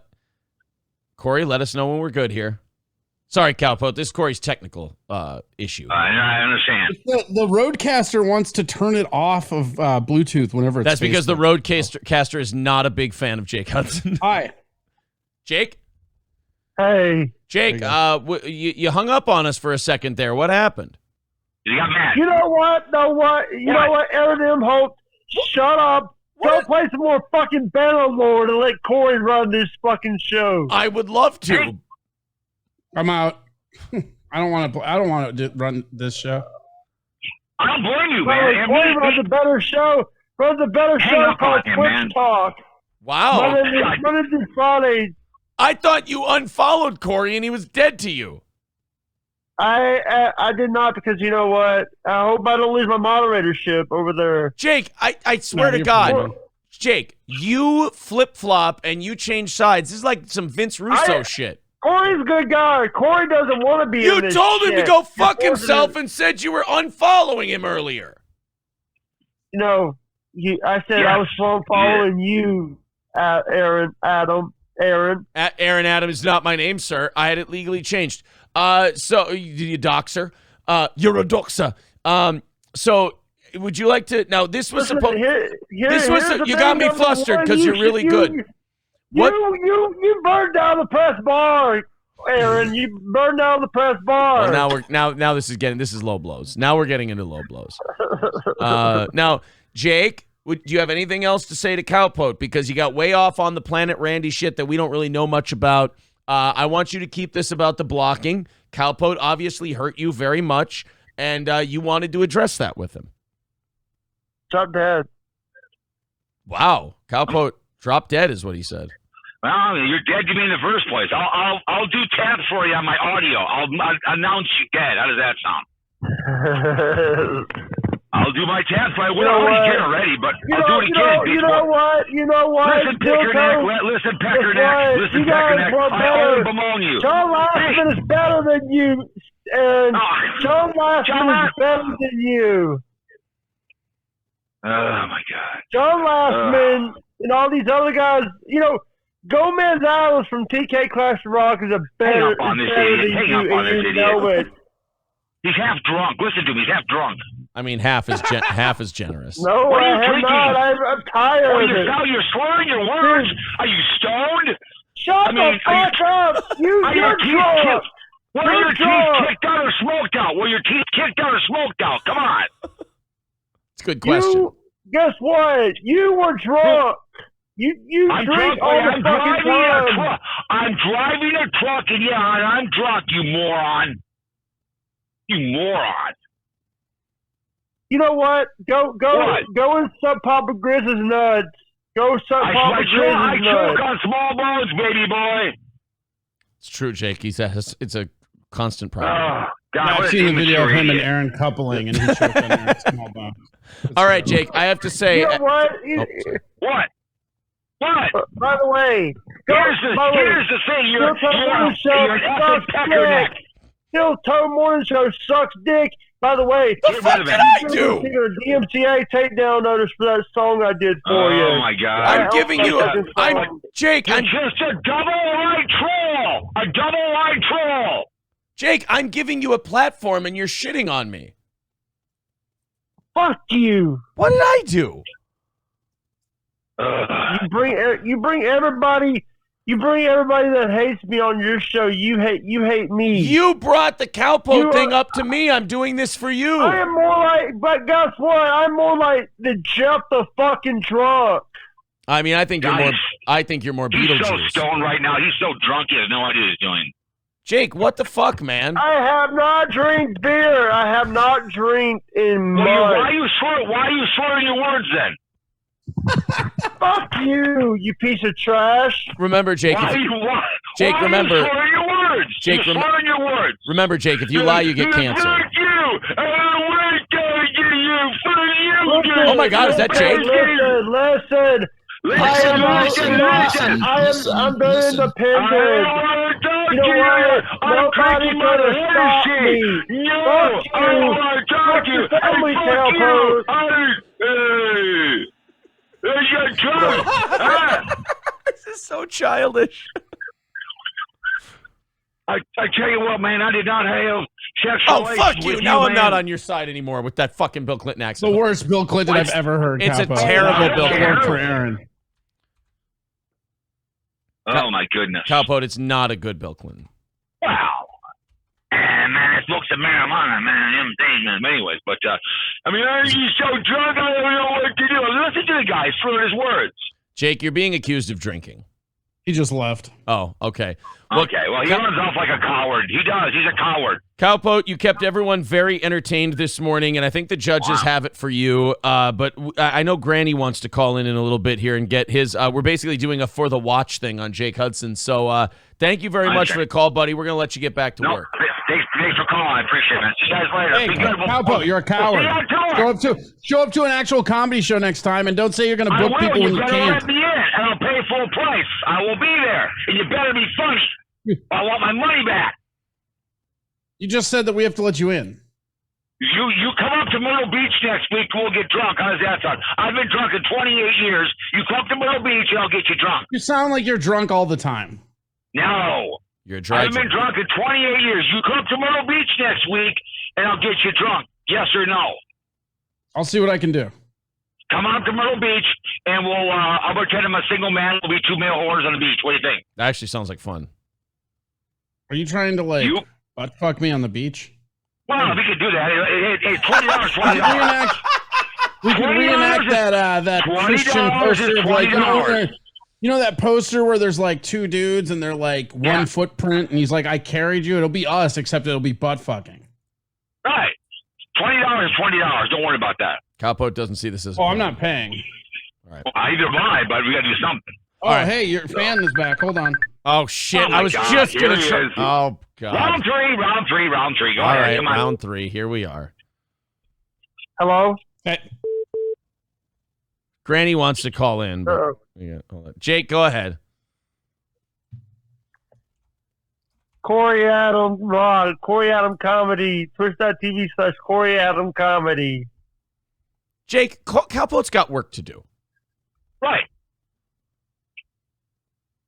Corey, let us know when we're good here. Sorry, Cowpote. This is Corey's technical issue. I understand. The Roadcaster wants to turn it off of Bluetooth whenever it's That's because the Facebook. Roadcaster is not a big fan of Jake Hudson. Hi. Jake? Hey. Jake, you hung up on us for a second there. What happened? You got mad. You know what? You know what? Aaron M. Holt, shut up. Go play some more fucking Bannerlord and let Corey run this fucking show. I would love to. Hey. I'm out. I don't want to run this show. I don't blame you, Corey man. runs a better show. Runs a better Hang show up called on him, Twitch man. Talk. Wow. Monday through Fridays. I thought you unfollowed Corey and he was dead to you. I did not, because you know what? I hope I don't lose my moderatorship over there. Jake, I swear to you're God, fine. Jake, you flip-flop and you change sides. This is like some Vince Russo shit. Corey's a good guy. Corey doesn't want to be in You this told him to shit. go fuck You're himself forcing him. and said you were unfollowing him earlier. No, I said I was following you, Aaron. Aaron Adam is not my name, sir. I had it legally changed. So you doxer. You're a doxer. So would you like to? Now this was supposed. You got me flustered because you're really good. What? You burned down the press bar, Aaron. You burned down the press bar. Well, now this is low blows. Now we're getting into low blows. Now, Jake, do you have anything else to say to Cowpote? Because you got way off on the Planet Randy shit that we don't really know much about. I want you to keep this about the blocking. Cowpote obviously hurt you very much, and you wanted to address that with him. Drop dead. Wow, Cowpote dropped dead is what he said. Well, you're dead to me in the first place. I'll do tabs for you on my audio. I'll announce you dead. How does that sound? I'll I'll do my task. I You know already what? did already, but I'll do it again. You know what? You know what? Listen, Peckerneck. Listen, Peckerneck. Listen, Peckerneck. I only bemoan you. John Lastman is better than you, and John Lastman is better than you. Oh my God. John Lastman and all these other guys. You know, Gomez Islands from TK Clash of Rock is better on than this idiot. Hang up on you. this You idiot. know it. He's half drunk. Listen to me. He's half drunk. I mean, half is generous. No, What are you I have drinking? not. I'm tired Oh, of it. you're slurring your words. Are you stoned? Shut the fuck up! Are your You're teeth drunk. kicked? Were your teeth kicked out or smoked out? Were your teeth kicked out or smoked out? Come on. It's a good question. Guess what? You were drunk. You I'm drink drunk. all the I'm fucking driving a time. truck. I'm driving a truck, and yeah, I'm drunk. You moron. You moron. You know what? Go What? and suck Papa Grizz's nuts. Go suck Papa I Grizz's choke nuts. on small bones, baby boy. It's true, Jake. It's a constant problem. Oh, God, what I've an seen the video of immature him and idiot. Aaron coupling, and he choked on Aaron's small bones. All right, Jake. I have to say. You know what? What? What? By the way, Here's the thing. You're an effing peckerneck. Still Toe Morning Show sucks dick. By the way, The fuck did I do? a DMCA takedown notice for that song I did for you. Oh my God! I'm giving you Jake. You're just a double-line troll. A double-line troll. Jake, I'm giving you a platform and you're shitting on me. Fuck you. What did I do? You bring everybody that hates me on your show. You hate me. You brought the Cowpote thing up to me. I'm doing this for you. I am more like, but guess what? I'm more like the Jeff the fucking drunk. I mean, I think you're more He's Beetlejuice. so stoned right now. He's so drunk. He has no idea what he's doing. Jake, what the fuck, man? I have not drank beer. I have not drank in months. Why are you slurring your words then? Fuck you, you piece of trash. Remember, Jake. Jake, remember. Why are you slurring your words? Jake, You're slurring your words. Remember, Jake. If you lie, you get canceled. Fuck you. Oh my God, is that Jake? Listen. I'm very independent. You know what? Nobody's gonna stop me. No, Fuck you. Fuck your family, Cowpote. You're drunk. This is so childish. I tell you what, man, I did not have sexual Oh, fuck you. Now I'm man. not on your side anymore with that fucking Bill Clinton The accent. worst Bill Clinton I've ever heard. It's a Cowpote. terrible Bill Good Clinton. work for Aaron. Oh, my goodness. Cowpote, it's not a good Bill Clinton. Wow. Man, I smoked some marijuana, man. I'm saying that. Anyways, but, I mean, he's so drunk, I don't know what to do. Listen to the guy slurring his words. Jake, you're being accused of drinking. He just left. Oh, okay. Okay, well, he runs off like a coward. He does. He's a coward. Cowpote, you kept everyone very entertained this morning, and I think the judges have it for you. But I know Granny wants to call in a little bit here and get his. We're basically doing a For the Watch thing on Jake Hudson. So thank you very much for the call, buddy. We're going to let you get back to work. Thanks for calling. I appreciate it, man. See you guys later. Hey, Be good. Cowpote, you're a coward. Show up to an actual comedy show next time, and don't say you're going to book people when you better can't. let me in, and I'll pay full price. I will be there, and you better be funny. I want my money back. You just said that we have to let you in. You come up to Myrtle Beach next week, we'll get drunk. How does that sound? I've been drunk in 28 years. You come to Myrtle Beach, and I'll get you drunk. You sound like you're drunk all the time. No. You're a dry I've been drunk in 28 years. You come to Myrtle Beach next week, and I'll get you drunk. Yes or no? I'll see what I can do. Come on to Myrtle Beach, and I'll pretend I'm a single man. We'll be two male whores on the beach. What do you think? That actually sounds like fun. Are you trying to butt fuck me on the beach? Well, we could do that. It's $20. We can reenact that Christian poster of like you know that poster where there's like two dudes and they're like one footprint and he's like, I carried you. It'll be us, except it'll be butt fucking. Right. $20. Don't worry about that. Cowpote doesn't see this as. Oh, I'm not paying. All right. Well, either am I, but we got to do something. Oh, hey, your fan is back. Hold on. Oh shit! Oh, my I was God. just gonna. Here he is. Oh god. Round three. Go All ahead. right, Come on. round 3. Here we are. Hello? Hey. Granny wants to call in. But, hold on. Jake, go ahead. Corey Adam Rod, Corey Adam Comedy, twitch.tv/Corey Adam Comedy. Jake, Cowpote's got work to do. Right.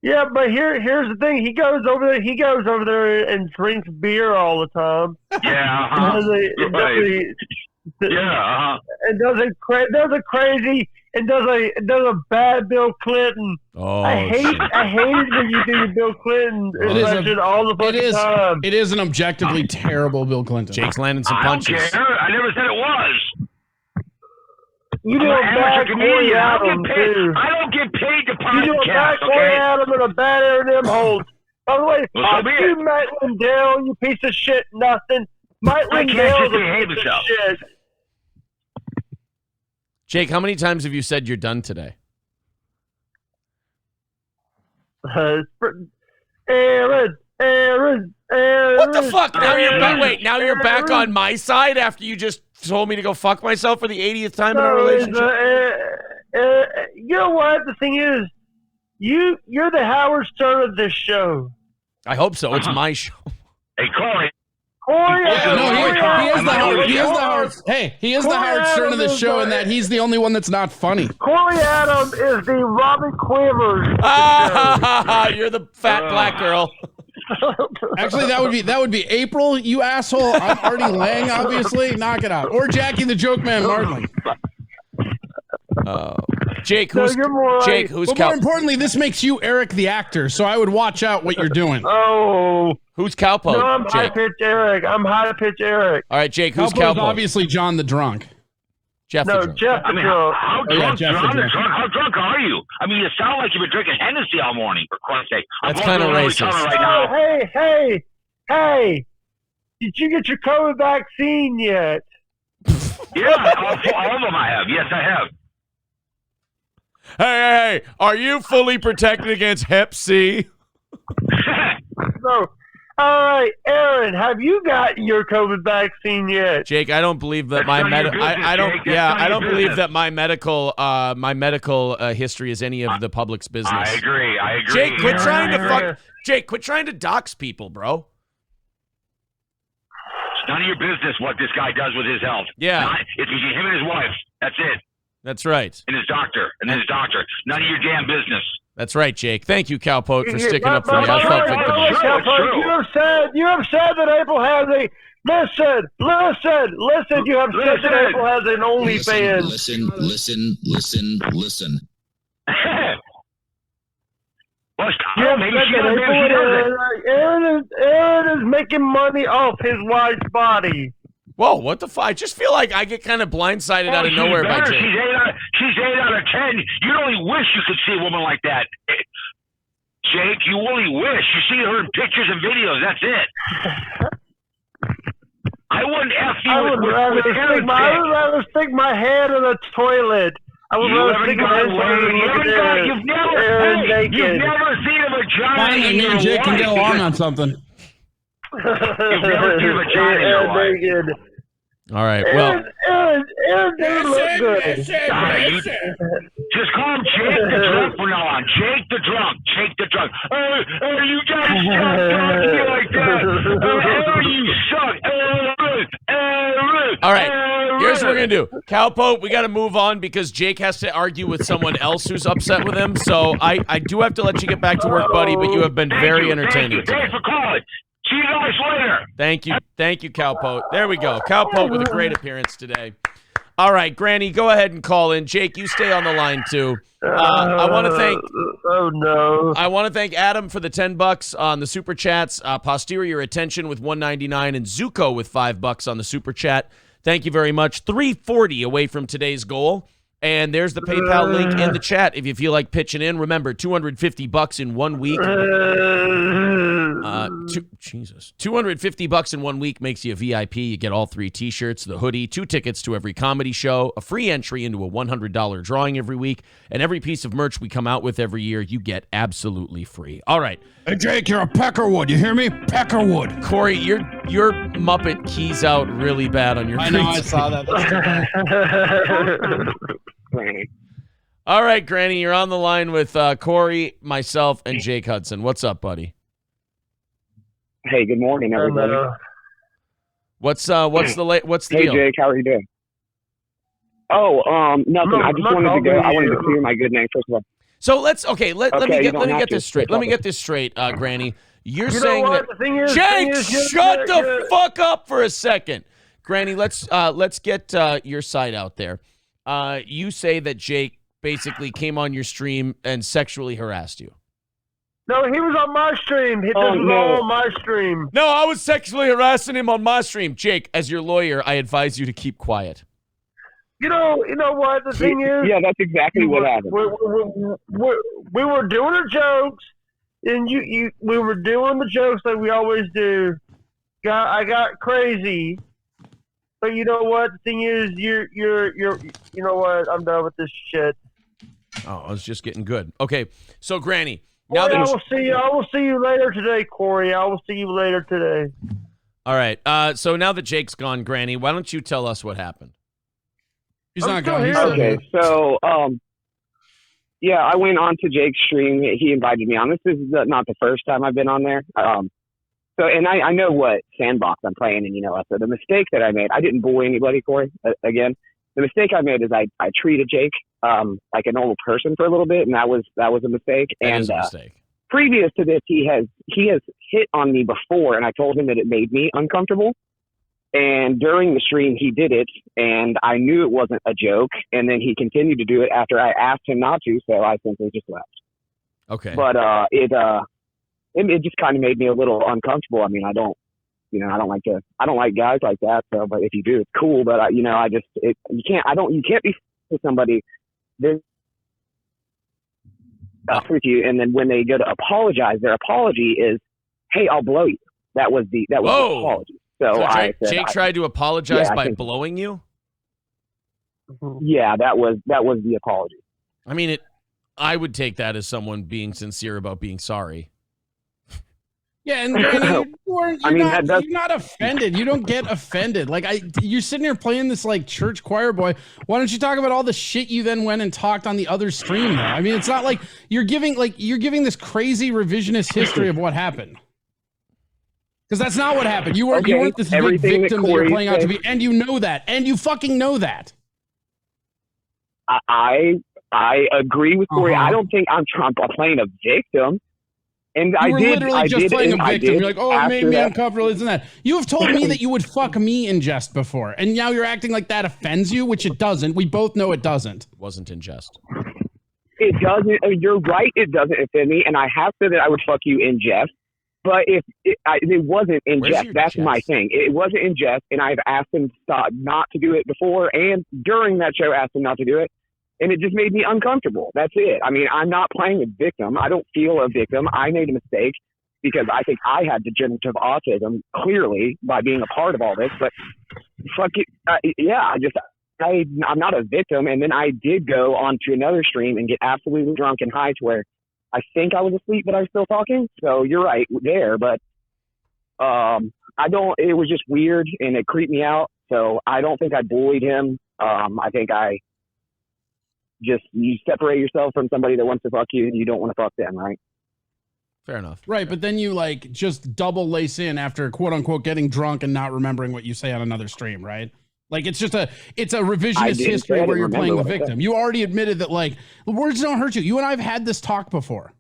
Yeah, but here's the thing. He goes over there and drinks beer all the time. Yeah. Does a crazy and does a bad Bill Clinton. Oh, I hate it when you do your Bill Clinton impression all the fucking time. It is an objectively terrible Bill Clinton. Jake's landing some punches. I don't care. I never said it was. You do a bad Corey Adam too. I don't get paid to podcast. You do a bad Corey Adam and a bad Aaron Holt. By the way, fuck you, Mike Lindell, you piece of shit, nothing. Mike Lindell's a piece of shit. Jake, how many times have you said you're done today? Aaron. What the fuck? Now you're back. Wait, now you're back on my side after you just told me to go fuck myself for the 80th time in our relationship? You know what? The thing is, you're the Howard Stern of this show. I hope so. It's my show. Hey, Corey. He is the Howard Stern of the show in that he's the only one that's not funny. Corey Adam is the Robin Quivers. You're the fat black girl. Actually, that would be April, you asshole. I'm Artie Lang, obviously. Knock it out. Or Jackie the Joke Man Martling. Jake, who's But more importantly, this makes you Eric the actor, so I would watch out what you're doing. Oh. Who's Cowpote? No, I'm high-pitch Eric. All right, Jake, who's Cowpote's Cowpote? Obviously John the Drunk. Jeff the Drunk. Jeff the Drunk. How drunk are you? I mean, you sound like you've been drinking Hennessy all morning, for Christ's sake. That's kind of racist. Right now. Hey. Did you get your COVID vaccine yet? Yeah, all of them I have. Yes, I have. Hey, are you fully protected against Hep C? No. All right, Aaron, have you gotten your COVID vaccine yet? Jake, I don't believe that I don't believe that my medical history is any of the public's business. I agree. Jake, quit trying to dox people, bro. It's none of your business what this guy does with his health. Yeah. It's between him and his wife. That's it. That's right. And his doctor. None of your damn business. That's right, Jake. Thank you, Cowpote, for sticking up for me. I felt victim. You have said that April has a listen. You have said that April has an OnlyFans. Listen. Aaron is making money off his wife's body. Whoa, what the fuck? I just feel like I get kind of blindsided out of nowhere by Jake. She's 8 out of 10. You'd only wish you could see a woman like that. Jake, you only wish. You see her in pictures and videos. That's it. I wouldn't F you I would rather stick my head in a toilet. I would rather stick my head in a toilet. You've never seen a vagina. Finally, me and Jake can get along on something. You've never seen a vagina in your life. All right, well. Aaron didn't look good. Just call him Jake the Drunk from now on. Jake the Drunk. Hey, you guys stop talking to me like that. You suck. All right, here's what we're going to do. Cowpote, we got to move on because Jake has to argue with someone else who's upset with him. So I do have to let you get back to work, buddy, but you have been very entertaining today. Thanks for calling. See you guys later. Thank you, Cowpote. There we go. Cowpote with a great appearance today. All right, Granny, go ahead and call in. Jake, you stay on the line too. I want to thank Adam for the $10 on the super chats. Posterior Attention with $1.99 and Zuko with $5 on the super chat. Thank you very much. 340 away from today's goal. And there's the PayPal link in the chat if you feel like pitching in. Remember, $250 in 1 week. $250 in 1 week makes you a VIP. You get all 3 T-shirts, the hoodie, 2 tickets to every comedy show, a free entry into a $100 drawing every week, and every piece of merch we come out with every year, you get absolutely free. All right. Hey, Jake, you're a Peckerwood. You hear me? Peckerwood. Corey, your Muppet keys out really bad on your I know, green I saw that. Granny. All right, Granny, you're on the line with Corey, myself, and Jake Hudson. What's up, buddy? Hey, good morning, everybody. What's the Hey, deal? Jake, how are you doing? Oh, nothing. I just wanted to go. I wanted to clear my good name first of all. So let me get this straight. No Let me get this straight, Granny. You're You know saying what? that The thing is- Jake, shut the you're- fuck up for a second. Granny, let's get your side out there. You say that Jake basically came on your stream and sexually harassed you. No, he was on my stream. This was all on my stream. No, I was sexually harassing him on my stream. Jake, as your lawyer, I advise you to keep quiet. You know what? The thing is... Yeah, that's exactly what happened. We were doing our jokes, and we were doing the jokes like we always do. I got crazy. But you know what? The thing is, you're you know what? I'm done with this shit. Oh, I was just getting good. Okay, so Granny, I will see you later today, Corey. I will see you later today. All right. So now that Jake's gone, Granny, why don't you tell us what happened? He's not gone. He's still Okay, here. so yeah, I went on to Jake's stream. He invited me on. This is not the first time I've been on there. So, and I know what sandbox I'm playing, and so the mistake that I made, I didn't bully anybody, Corey. Again, the mistake I made is I treated Jake like a normal person for a little bit, and that was a mistake. That and is a mistake. Previous to this, he has hit on me before, and I told him that it made me uncomfortable. And during the stream, he did it, and I knew it wasn't a joke. And then he continued to do it after I asked him not to, so I simply just left. Okay. But it just kind of made me a little uncomfortable. I mean, I don't like guys like that. So, but if you do, it's cool. But you can't be with somebody this with you, and then when they go to apologize, their apology is, "Hey, I'll blow you." That was the apology. So Jake tried to apologize by blowing you? Yeah, that was the apology. I mean, I would take that as someone being sincere about being sorry. Yeah, and you're not offended. You don't get offended. Like you're sitting here playing this like church choir boy. Why don't you talk about all the shit you then went and talked on the other stream though? I mean, it's not like you're giving this crazy revisionist history of what happened. Because that's not what happened. You weren't this big victim that you're playing out to be, and you know that, and you fucking know that. I agree with Corey. I don't think I'm playing a victim. And you were literally just playing a victim. You're like, oh, it made me uncomfortable, isn't that? You have told me that you would fuck me in jest before, and now you're acting like that offends you, which it doesn't. We both know it doesn't. Wasn't in jest. It doesn't. You're right. It doesn't offend me, and I have said that I would fuck you in jest. But if it wasn't in jest, that's my thing. It wasn't in jest, and I've asked him not to do it before, and during that show, asked him not to do it, and it just made me uncomfortable. That's it. I mean, I'm not playing a victim. I don't feel a victim. I made a mistake because I think I had degenerative autism, clearly, by being a part of all this. But fuck it. I'm not a victim, and then I did go on to another stream and get absolutely drunk and high to where I think I was asleep, but I was still talking. So you're right there, but it was just weird and it creeped me out. So I don't think I bullied him. I think you separate yourself from somebody that wants to fuck you and you don't want to fuck them, right? Fair enough. Right, but then you like just double lace in after quote unquote getting drunk and not remembering what you say on another stream, right? Like it's a revisionist history where you're playing the victim. You already admitted that like the words don't hurt you. You and I have had this talk before.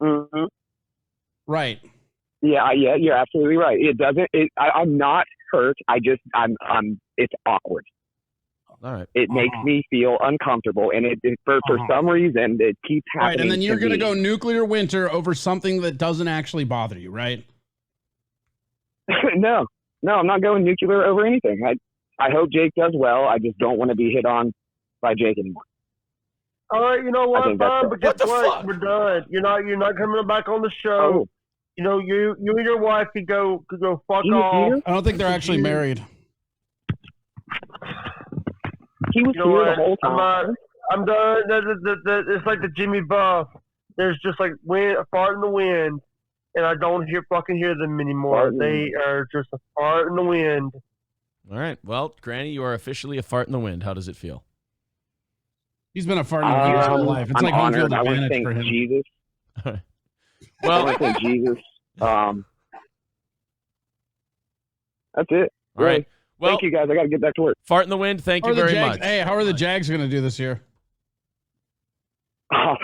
Mm-hmm. Right. Yeah, you're absolutely right. It doesn't. I'm not hurt. It's awkward. All right. It makes me feel uncomfortable, and for some reason it keeps happening. Right, and then you're gonna go nuclear winter over something that doesn't actually bother you, right? No, I'm not going nuclear over anything. I hope Jake does well. I just don't want to be hit on by Jake anymore. All right, you know what, Bob? But guess What the fuck? We're done. You're not coming back on the show. Oh. You know, you and your wife could go fuck off. I don't think they're actually married. He was here the whole time. I'm done. It's like the Jimmy Buff. There's just like a fart in the wind, and I don't fucking hear them anymore. They are just a fart in the wind. All right. Well, Granny, you are officially a fart in the wind. How does it feel? He's been a fart in the wind his whole life. It's I'm like home field honored. advantage for him. Jesus. Well, I want to thank Jesus. That's it. All right. Well, thank you, guys. I got to get back to work. Fart in the wind. Thank you very much. Hey, how are the Jags going to do this year? Oh,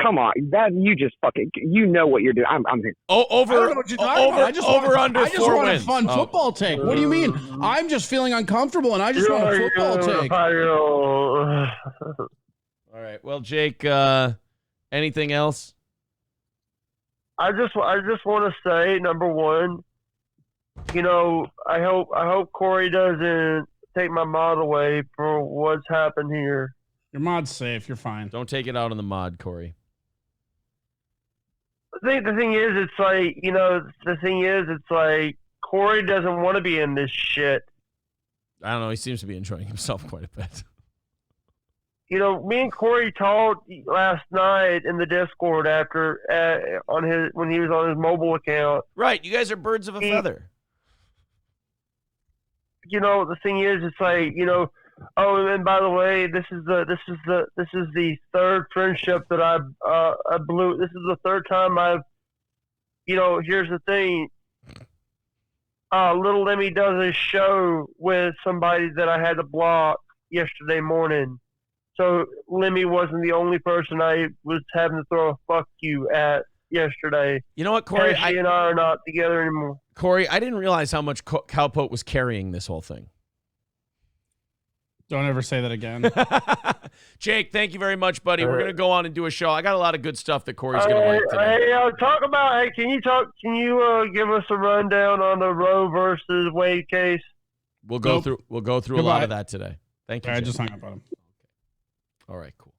come on. That you just fucking you know what you're doing. I'm here. Over under 4 I just want wins. A fun football take. What do you mean? I'm just feeling uncomfortable, and I just want a football take. All right. Well, Jake, anything else? I just want to say, number one, you know, I hope Corey doesn't take my mod away for what's happened here. Your mod's safe. You're fine. Don't take it out on the mod, Corey. I think the thing is, it's like Corey doesn't want to be in this shit. I don't know. He seems to be enjoying himself quite a bit. You know, me and Corey talked last night in the Discord when he was on his mobile account. Right, you guys are birds of a feather. You know, the thing is, it's like, you know, oh, and by the way, this is the third friendship that I blew. This is the third time I've, you know. Here's the thing. Little Lemmy does a show with somebody that I had to block yesterday morning. So Lemmy wasn't the only person I was having to throw a fuck you at yesterday. You know what, Corey? She and I are not together anymore. Corey, I didn't realize how much Cowpote was carrying this whole thing. Don't ever say that again. Jake, thank you very much, buddy. We're going to go on and do a show. I got a lot of good stuff that Corey's going to like today. Can you give us a rundown on the Roe versus Wade case? We'll go through a lot of that today. Thank you. I just hung up on him. All right, cool.